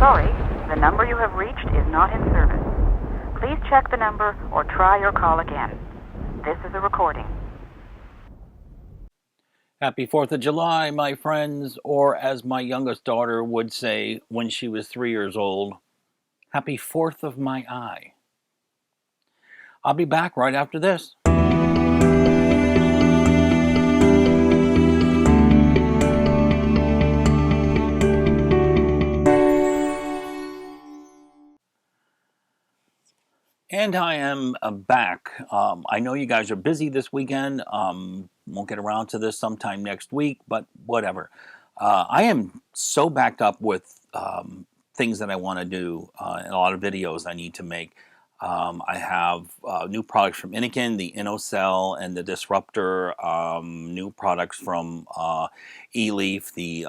Sorry, the number you have reached is not in service. Please check the number or try your call again. This is a recording. Happy 4th of July, my friends, or as my youngest daughter would say when she was 3 years old, happy 4th of my eye. I'll be back right after this. And I am back. I know you guys are busy this weekend. Won't get around to this sometime next week, but whatever. I am so backed up with things that I want to do and a lot of videos I need to make. I have new products from Innokin, the InnoCell and the Disruptor, new products from eLeaf, the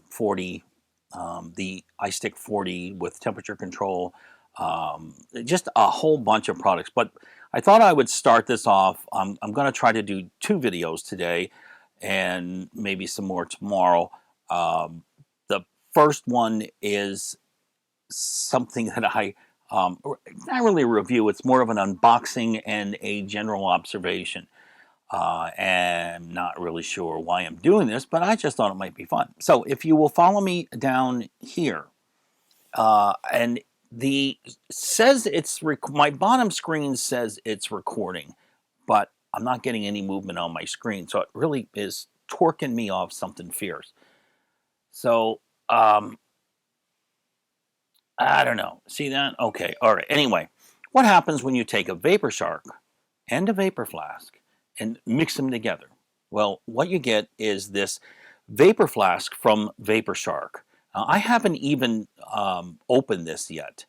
40, the iStick 40 with temperature control. Just a whole bunch of products, but I thought I would start this off. I'm going to try to do 2 videos today and maybe some more tomorrow. The first one is something that I not really a review, it's more of an unboxing and a general observation. And I'm not really sure why I'm doing this, but I just thought it might be fun. So if you will follow me down here, and my bottom screen says it's recording, but I'm not getting any movement on my screen, so it really is torquing me off something fierce. So I don't know. See that? Okay. All right. Anyway, what happens when you take a Vaporshark and a Vapor Flask and mix them together? Well, what you get is this Vapor Flask from Vaporshark. I haven't even opened this yet.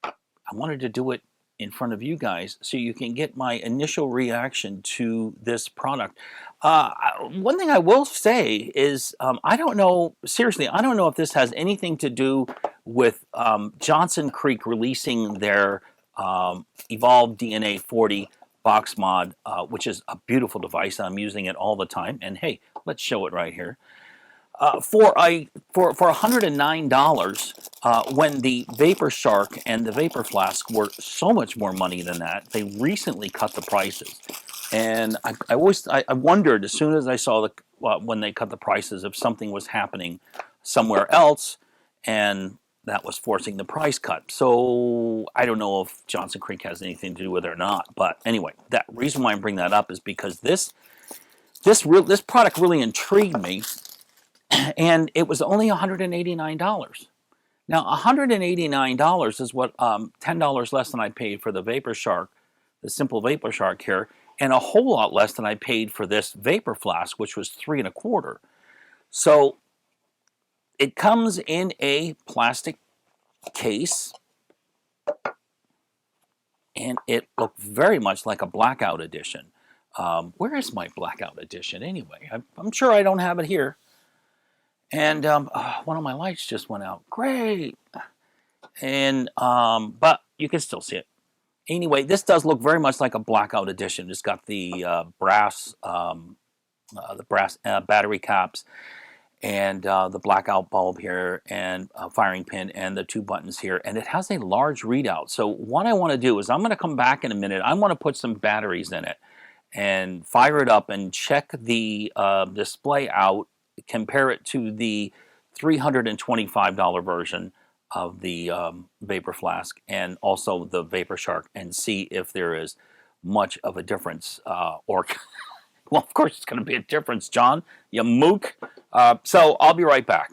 I wanted to do it in front of you guys so you can get my initial reaction to this product. One thing I will say is I don't know, seriously, I don't know if this has anything to do with Johnson Creek releasing their Evolved DNA 40 box mod, which is a beautiful device. I'm using it all the time. And hey, let's show it right here. For $109, when the Vaporshark and the Vapor Flask were so much more money than that, they recently cut the prices. And I wondered as soon as I saw when they cut the prices if something was happening somewhere else, and that was forcing the price cut. So I don't know if Johnson Creek has anything to do with it or not. But anyway, that reason why I bring that up is because this product really intrigued me. And it was only $189. Now, $189 is what $10 less than I paid for the Vaporshark, the simple Vaporshark here, and a whole lot less than I paid for this Vapor Flask, which was $3.25. So it comes in a plastic case, and it looked very much like a blackout edition. Where is my blackout edition anyway? I'm sure I don't have it here. And one of my lights just went out. Great. And but you can still see it. Anyway, this does look very much like a blackout edition. It's got the brass battery caps and the blackout bulb here and a firing pin and the 2 buttons here. And it has a large readout. So what I want to do is I'm going to come back in a minute. I want to put some batteries in it and fire it up and check the display out, compare it to the $325 version of the Vapor Flask and also the Vaporshark, and see if there is much of a difference. Well, of course it's going to be a difference, John, you mook. So I'll be right back.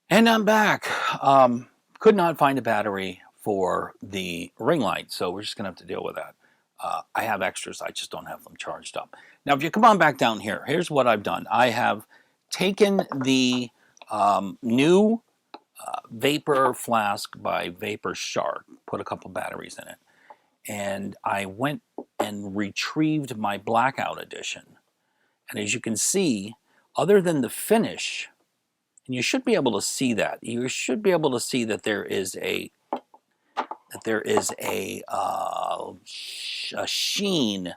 And I'm back. Could not find a battery for the ring light, so we're just going to have to deal with that. I have extras, I just don't have them charged up. Now, if you come on back down here, here's what I've done. I have taken the new Vapor Flask by Vaporshark, put a couple batteries in it, and I went and retrieved my blackout edition. And as you can see, other than the finish, and you should be able to see that. You should be able to see that there is a a sheen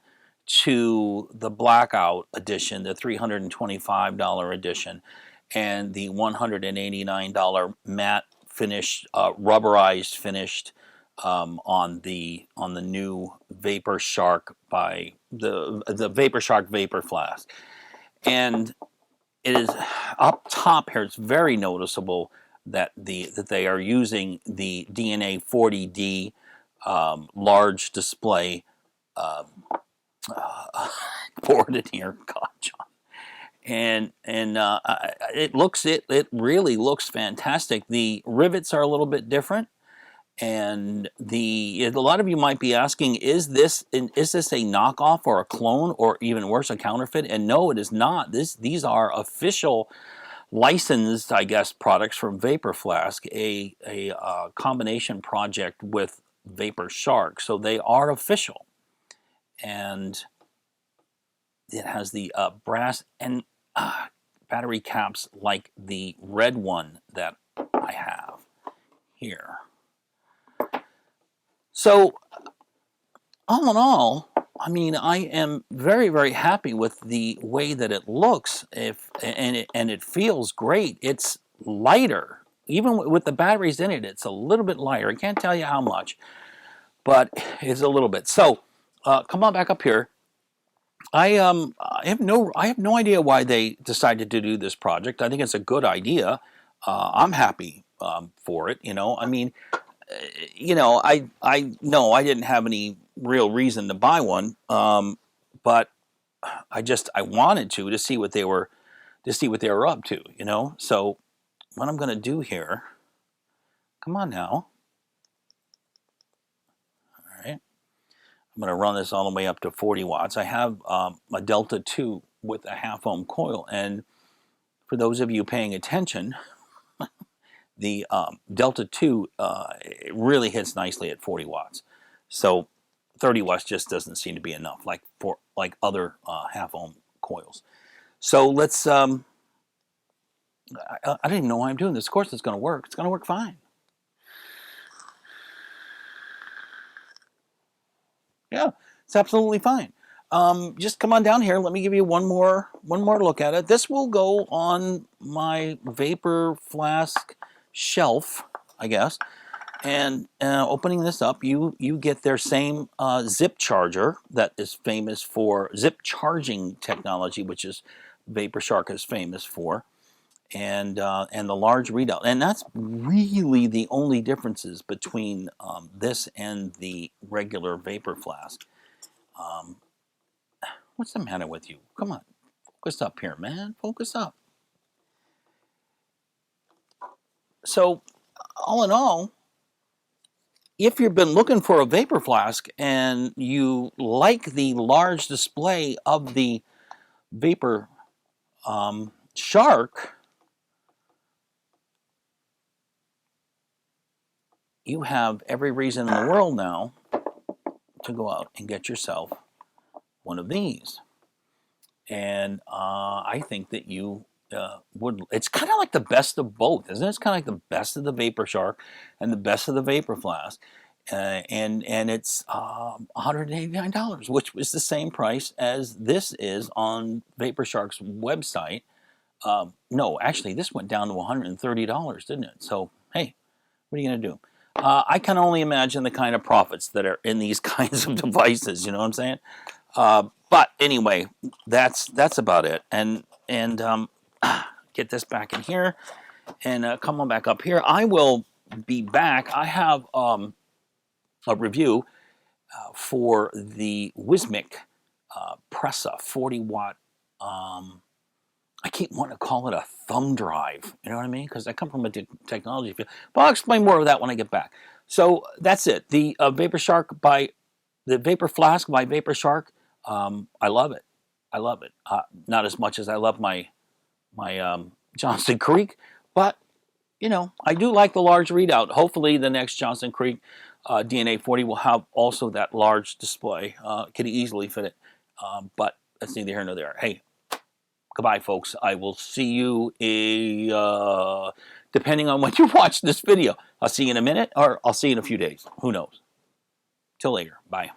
to the blackout edition, the $325 edition, and the $189 matte finished, rubberized finished on the new Vaporshark by the Vaporshark Vapor Flask. And it is up top here. It's very noticeable that they are using the DNA 40D large display board in here. God, John. And it really looks fantastic. The rivets are a little bit different, and a lot of you might be asking, is this a knockoff or a clone or even worse, a counterfeit? And no, it is not. These are official licensed, I guess, products from Vapor Flask, a combination project with Vaporshark. So they are official, and it has the brass and battery caps like the red one that I have here. So all in all, I mean, I am very, very happy with the way that it looks. And it feels great. It's lighter, even with the batteries in it. It's a little bit lighter. I can't tell you how much, but it's a little bit. So come on back up here. I have no idea why they decided to do this project. I think it's a good idea. I'm happy for it. You know, I mean, I know I didn't have any real reason to buy one, but I wanted to see what they were up to. You know, so what I'm going to do here. Come on now. I'm going to run this all the way up to 40 watts. I have a Delta 2 with a half ohm coil, and for those of you paying attention, the Delta 2 it really hits nicely at 40 watts. So 30 watts just doesn't seem to be enough, like other half ohm coils. So let's. I don't even know why I'm doing this. Of course, it's going to work. It's going to work fine. Yeah, it's absolutely fine. Just come on down here. Let me give you one more look at it. This will go on my Vapor Flask shelf, I guess. And opening this up, you get their same zip charger that is famous for zip charging technology, which is Vaporshark is famous for, and the large readout. And that's really the only differences between this and the regular Vapor Flask. What's the matter with you? Come on, focus up here, man. Focus up. So, all in all, if you've been looking for a Vapor Flask and you like the large display of the Vapor Shark, you have every reason in the world now to go out and get yourself one of these. And I think that you would. It's kind of like the best of both, isn't it? It's kind of like the best of the Vaporshark and the best of the Vapor Flask. And it's $189, which was the same price as this is on Vaporshark's website. No, actually, this went down to $130, didn't it? So, hey, what are you going to do? I can only imagine the kind of profits that are in these kinds of devices. You know what I'm saying? But anyway, that's about it. And get this back in here, and come on back up here. I will be back. I have a review for the Wismic Pressa 40-watt. I keep wanting to call it a thumb drive. You know what I mean? Because I come from a technology field. But I'll explain more of that when I get back. So that's it. The Vaporshark by the Vapor Flask by Vaporshark. I love it. I love it. Not as much as I love my Johnson Creek, but you know, I do like the large readout. Hopefully, the next Johnson Creek DNA 40 will have also that large display. Can easily fit it, but that's neither here nor there. Hey, goodbye, folks. I will see you depending on when you watch this video. I'll see you in a minute, or I'll see you in a few days. Who knows? Till later. Bye.